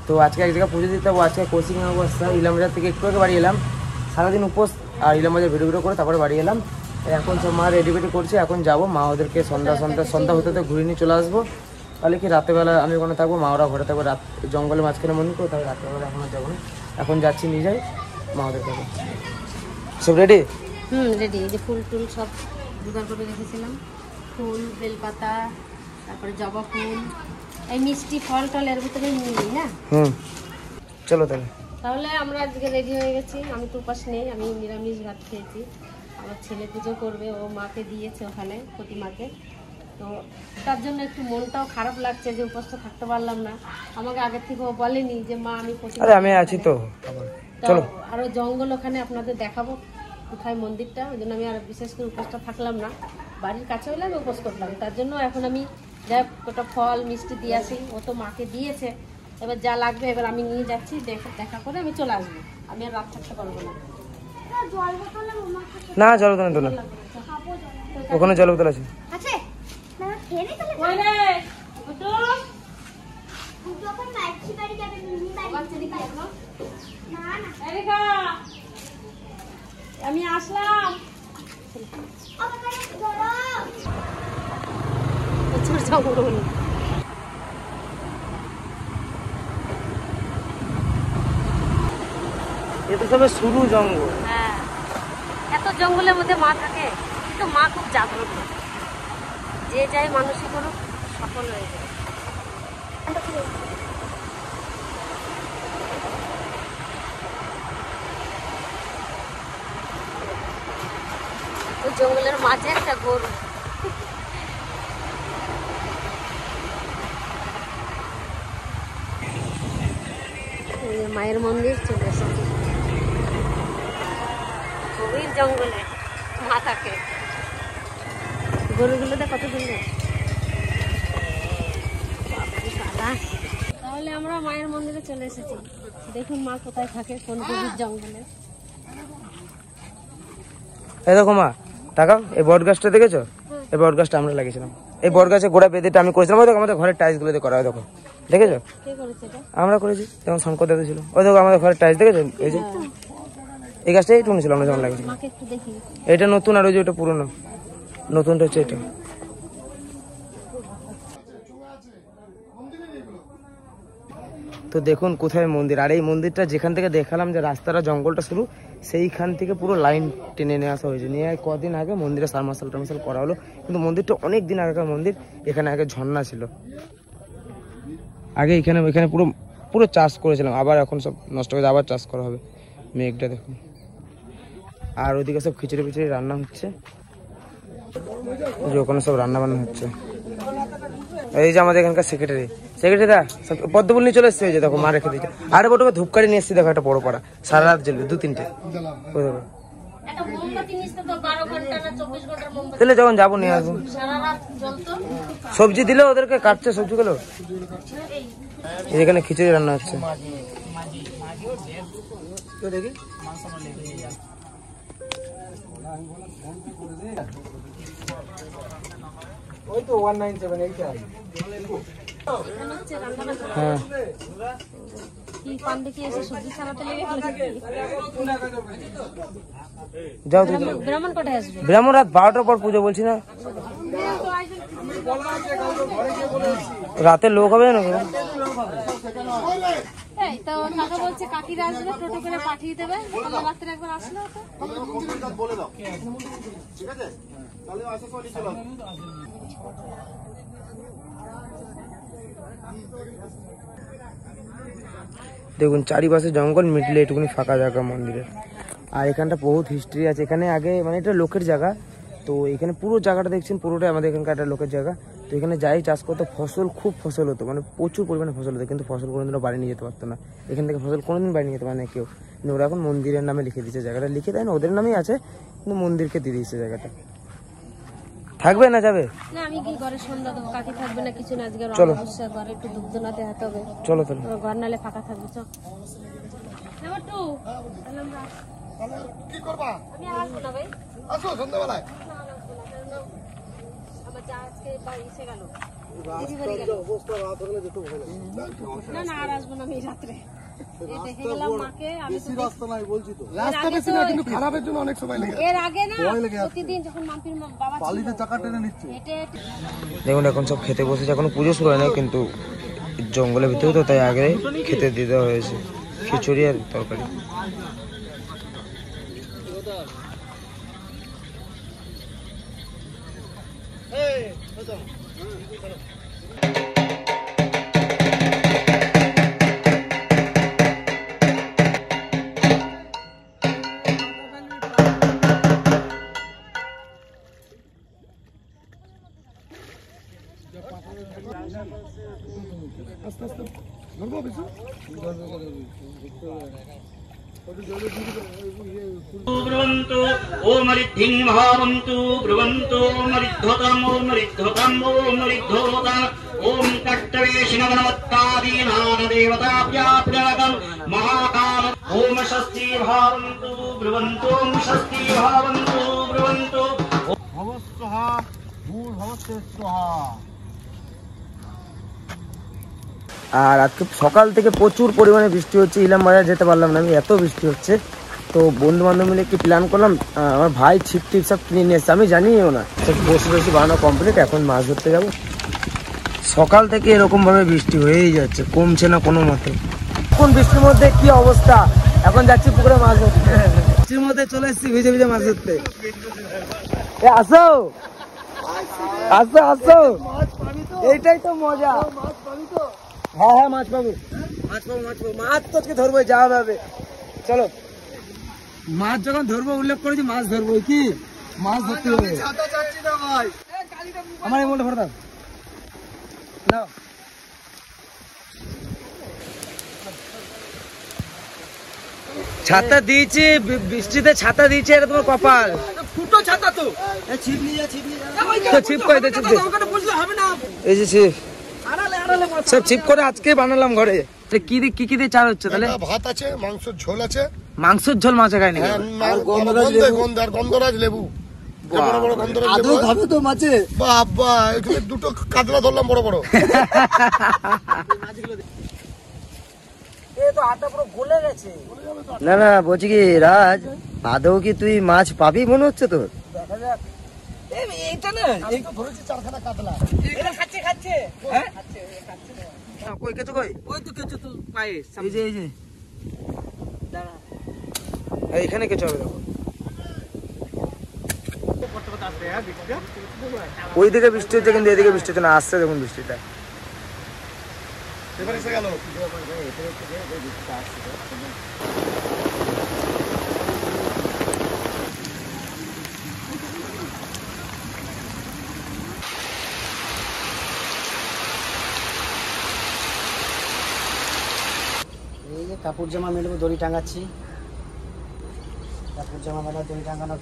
তো আজকে এক জায়গায় পুজো দিতে হবে, আজকে কোচিং অবস্থা। ইলাম বাজার থেকে একটু আগে বাড়ি এলাম, সারাদিন উপোস আর ইলাম বাজার ভিডিও করে তারপরে বাড়ি এলাম। এখন সব মা রেডি করছে, এখন যাবো মা ওদেরকে সন্ধ্যা হতে হতে ঘুরে নিয়ে চলে আসবো। তাহলে কি রাতেরবেলা আমি ওখানে থাকবো, মা ওরা ঘরে থাকবো, রাত জঙ্গলের মাঝখানে মন্দির করবো, তাহলে রাতেরবেলা এখন আর যাবো না। এখন যাচ্ছি নিয়ে যাই মা ওদের কাছে। সব রেডি? রেডি। এই যে ফুল টুল সব জোগাড় করে রেখেছিলাম, ফুল, বেলপাতা, তারপরে জবা ফুল, এই মিষ্টি ফল টল এর ভিতরে নিয়ে নিই না। চলো তাহলে আমরা আজকে রেডি হয়ে গেছি। আমি তো উপাস নেই, আমি নিরামিষ ভাত খেয়েছি। আমার ছেলে পুজো করবে, ও মাকে দিয়েছে ওখানে প্রতিমাকে, তো তার জন্য একটু মনটাও খারাপ লাগছে যে উপোসটা থাকতে পারলাম না। আমাকে আগে থেকে ও বলেনি যে মা আমি আছি তো। চলো আরো জঙ্গল ওখানে আপনাদের দেখাবো কোথায় মন্দিরটা, ওই জন্য আমি আর বিশেষ করে উপোসটা থাকলাম না। বাড়ির কাছে হলে আমি উপোস করলাম, তার জন্য এখন আমি যাই ওটা ফল মিষ্টি দিয়ে আসি। ও তো মাকে দিয়েছে, এবার যা লাগবে এবার আমি নিয়ে যাচ্ছি, দেখা করে আমি চলে আসবো। আমি আর রাত থাকতে পারবো না। না জল বোতল তো না, ওখানে জল বোতল আছে। আমি আসলাম। এটা সবে শুরু জঙ্গল। হ্যাঁ, এত জঙ্গলের মধ্যে মা থাকে, কিন্তু মা খুব জাগ্রত। যে যাই মানুষই করুক সফল হয়ে যায়। ওই জঙ্গলের মাঝে একটা গরু। মায়ের মন্দির চলে এসেছে, গভীর জঙ্গলে মা থাকে। গরুগুলোতে কত সুন্দর। তাহলে আমরা মায়ের মন্দিরে চলে এসেছি। দেখুন মা কোথায় থাকে, কোন গভীর জঙ্গলে। এই দেখো মা, তাকাও, এই বট গাছটা দেখেছো? এই বট গাছটা আমরা লাগিয়েছিলাম। এই বট গাছের গোড়া বেঁধেটা আমি করেছিলাম। ওই দেখো আমাদের ঘরের টাইলস গুলো দিয়ে করা হয়, দেখো দেখেছো? আমরা করেছি যখন শঙ্কর দাদা ছিল। ওই দেখো আমাদের ঘরের টাইলস দেখেছো? এই যে এই গাছটা এইটুকু ছিল আমরা যখন লাগিয়েছিলাম। এটা নতুন আর ওই যে ওটা পুরোনো। নতুনটা হচ্ছে এটা। তো দেখুন কোথায় মন্দির, আর এই মন্দিরটা যেখান থেকে দেখালাম যে রাস্তাটা জঙ্গলটা শুরু, সেইখান থেকে পুরো লাইন টেনে নিয়ে আসা হয়েছে। নিয়ে কদিন আগে মন্দিরে সারমাসাল টারমাসাল করা হলো, কিন্তু মন্দিরটা অনেক দিন আগেকার মন্দির। এখানে আগে ঝর্ণা ছিল, আগে এখানে পুরো পুরো চাষ করেছিলাম, আবার এখন সব নষ্ট হয়ে আবার চাষ করা হবে। মেঘটা দেখুন, আর ওইদিকে সব খিচুড়ি ফিচুড়ি রান্না হচ্ছে, যে ওখানে সব রান্না বান্না হচ্ছে। এই যে আমাদের এখানকার সেক্রেটারি দা পদ্মফুল নিয়ে চলে এসছে। এই যে দেখো মা রেখে দিচ্ছে। আরে বটুকে ধূপকাঠি নিয়ে এসছি, দেখো একটা বড় পাড়া, সারা রাত জ্বলবে, 2-3টে। তাহলে যখন যাবো নিয়ে আসবো। সবজি দিলে ওদেরকে কাটছে সবজিগুলো। এখানে খিচুড়ি রান্না হচ্ছে। দেখি ওই তো 197 এইটা। হ্যাঁ যাও ব্রাহ্মণ রাত 12টার পর পুজো বলছি না, রাতে লোক হবে না। কাকিরা আসবে, টোটো করে পাঠিয়ে দেবে। রাত্রে একবার আসলে বলে দাও, ঠিক আছে? তাহলে আসার সময় চলে আসবে। দেখুন চারিপাশে জঙ্গল, মিডলে এটুকুনি ফাঁকা জায়গা মন্দিরের। আর এখানটা বহুত হিস্ট্রি আছে। এখানে আগে মানে এটা লোকের জায়গা, তো এখানে পুরো জায়গাটা দেখছেন পুরোটাই আমাদের এখানকার একটা লোকের জায়গা। তো এখানে যাই চাষ করতো, খুব ফসল হতো, মানে প্রচুর পরিমাণে ফসল হতো, কিন্তু ফসল কোনোদিনও বাড়ি নিয়ে যেতে পারতো না। এখান থেকে ফসল কোনোদিন বাড়ি নিয়ে যেতে পারে না কেউ, কিন্তু ওরা এখন মন্দিরের নামে লিখে দিচ্ছে। জায়গাটা লিখে দেয় না, ওদের নামেই আছে, কিন্তু মন্দিরকে দিয়ে দিচ্ছে জায়গাটা। থাকবে না যাবে না? আমি কি ঘরে সন্ধ্যা দেবো, কাকি থাকবে না কিছু না। আজকে চলো ঘরে একটু দুধ দোনা দেখাতে হবে। চলো তাহলে ঘর নালে ফাঁকা থাকবে। চল কি করবা? আমি আসবো না ভাই, আসো সন্ধ্যাবেলায়। আমার যা আজকে বাড়ি এসে গেল। না না আর আসবো না আমি রাত্রে দেখে গেলাম মাকে। আমি রাস্তা নাই বলছি তো, রাস্তা বেশি না, কিন্তু খারাপের জন্য অনেক সময় লেগে এর আগে না প্রতিদিন যখন মাম্পির বাবা ছিল পালিতে চাকা টেনে নিচ্ছে। হেঁটে দেখুন এখন সব খেতে বসেছে, এখনো পুজো শুরু হয় না, কিন্তু জঙ্গলের ভিতরে তো তাই আগে খেতে দিতে হয়েছে খিচুড়ি আর তরকারি। ब्रुवन्तु ओम रिद्धिं महावन्तु ब्रुवन्तु ओम रिद्धोतम् ओम रिद्धोतम् ओम रिद्धोतम् ओम कट्टवेशिनवनवत्तादीनानदेवताभ्याप्रागम् महाकाल ओम षष्ठी भावन्तु ब्रुवन्तु ओम षष्ठी भावन्तु ब्रुवन्तु ভবস্বহা ভূর ভবস্তে স্বহা। আর আজকে সকাল থেকে প্রচুর পরিমাণে বৃষ্টি হচ্ছে, ইলাম বাজার যেতে পারলাম না আমি, এত বৃষ্টি হচ্ছে। তো বন্ধু বান্ধব মিলে একটু প্ল্যান করলাম, আমার ভাই ছিপ টিপ সব কিনে নিয়ে এসছে, আমি জানিও না। বসে বসে বানানো কমপ্লিট, এখন মাছ ধরতে যাব। সকাল থেকে এরকম ভাবে বৃষ্টি হয়েই যাচ্ছে, কমছে না কোনো মতে। এখন বৃষ্টির মধ্যে কি অবস্থা, এখন যাচ্ছি পুকুরে মাছ ধরতে। বৃষ্টির মধ্যে চলে এসেছি ভিজে ভিজে মাছ ধরতে। আসো আসো আসো, এইটাই তো মজা। হ্যাঁ হ্যাঁ মাছ পাবো, মাছ পাবো, মাছ পাবো, মাছ তো আজকে ধরবো, যা হবে। চলো, মাছ যখন ধরবো উল্লেখ করেছি, মাছ ধরবো, কি মাছ ধরতে হবে। আমার এই মনটা ভরে দাও নাও। ছাতা দিয়েছি, বৃষ্টিতে ছাতা দিয়েছি, এটা তোমার কপাল। ফুটো ছাতা তো, ছিপ নিয়ে যা, ছিপ করে দে, ছিপ দে। এই যে ছিপ, সব ছিপ করে আজকে বানালাম ঘরে। কি কি দিয়ে চাল হচ্ছে তাহলে? ভাত আছে, মাংসের ঝোল আছে। মাংসের ঝোল মাছ খাই নাকি? গন্ধরাজ লেবু, আদৌ খাবে তো মাছে? বাবা এখানে দুটো কাতলা ধরলাম বড় বড়। না না বলছি কি রাজ, আদৌ কি তুই মাছ পাবি মনে হচ্ছে তোর? এখানে কেঁচো হবে, ওই দিকে বৃষ্টি হচ্ছে কিন্তু এদিকে বৃষ্টি হচ্ছে না, আসছে দেখুন বৃষ্টিটা। এই যে কাপড় জামা মেলবো, দড়ি টাঙাচ্ছি। কাপড় জামা মেলা, দড়ি টাঙানোর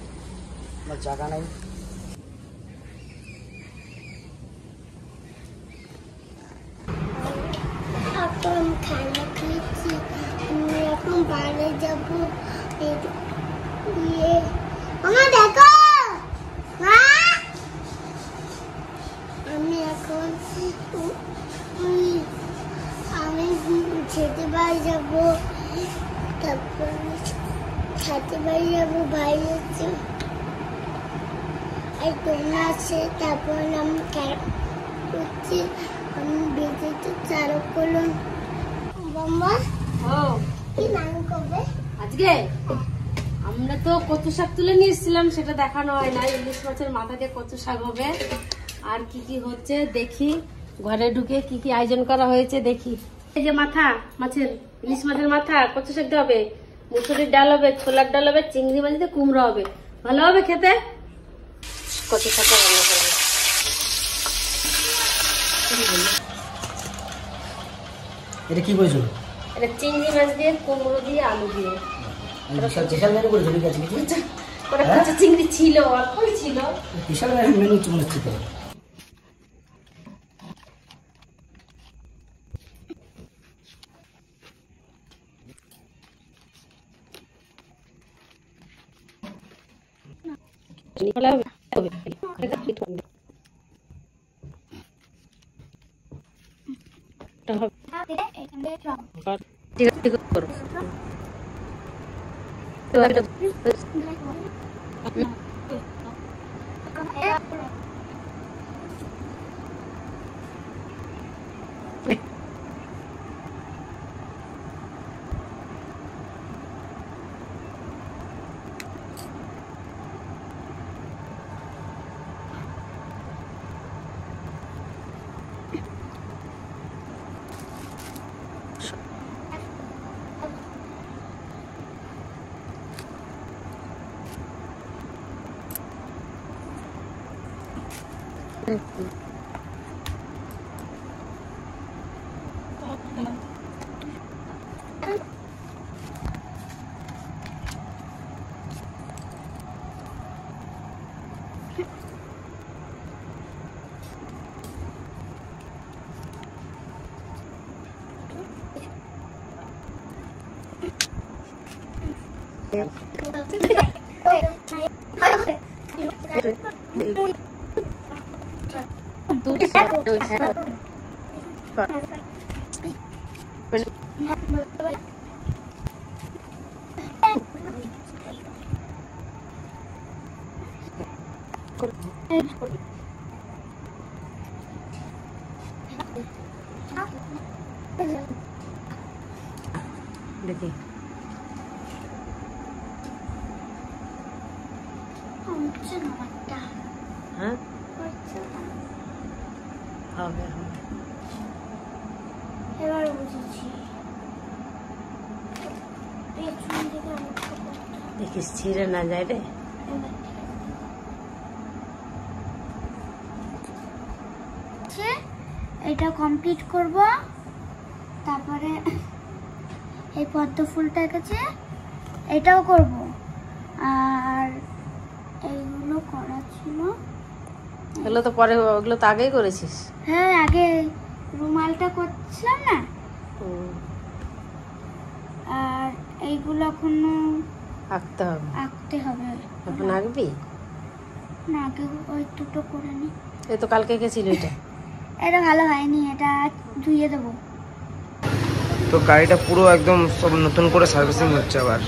কোনো জায়গা নাই। এখন খানা খেয়েছি, আমি এখন বাইরে যাবো। মা দেখো, মা আমি এখন আমি যেতে বাড়ি যাবো, তারপর ছাতে বাড়ি যাবো, ভাই আছে আর তোমরা আছে। তারপর আমি করছি, আমি বেঁচে তো চালক করলাম। বাবা কি রান্না করবে আজকে? আমরা তো কচু শাক তুলে নিয়ে এসেছিলাম, সেটা দেখানো হয় না। ইলিশ মাছের মাথা দিয়ে কচু শাক হবে। আর কি কি হচ্ছে দেখি, ঘরে ঢুকে কি কি আয়োজন করা হয়েছে দেখি। এই যে মাথা মাছের, ইলিশ মাছের মাথা, কচু শাক হবে, মুসুরির ডাল হবে, ছোলার ডাল হবে, চিংড়ি মাছ দিয়ে কুমড়ো হবে। ভালো হবে খেতে। কচু শাক রান্না করবে। এটা কি করেছো? এটা চিংড়ি মাছ দিয়ে, কুমড়ো দিয়ে, আলু দিয়ে। বিশাল মেনু করেছো, ঠিক আছে কিছু? ওরা কচু চিংড়ি ছিল, অল্পই ছিল। বিশাল মেনু মনে হচ্ছে তো। ঠিক আছে, ঠিক আছে, করো। তো একটা দেখি হ্যাঁ হবে এবার বুঝেছি পেছন দিকে দেখিস ছিঁড়ে না যায় রে। এটা কমপ্লিট করব, তারপরে এই পদ্ম ফুলটা কাছে এটাও করব, আর এইগুলো করা ছিল। এগুলো তো পরে, ওগুলো তো আগেই করেছিস। হ্যাঁ আগে রুমালটা করছিলাম না, আর এইগুলো এখনো আঁকতে হবে। আঁকতে হবে। এখন আঁকবি? না আগে ওই দুটো করে নি। এই তো কালকে গেছিল এটা। এটা ভালো হয়নি, এটা ধুইয়ে দেবো। তো গাড়িটা পুরো একদম সব নতুন করে সার্ভিসিং হচ্ছে আবার।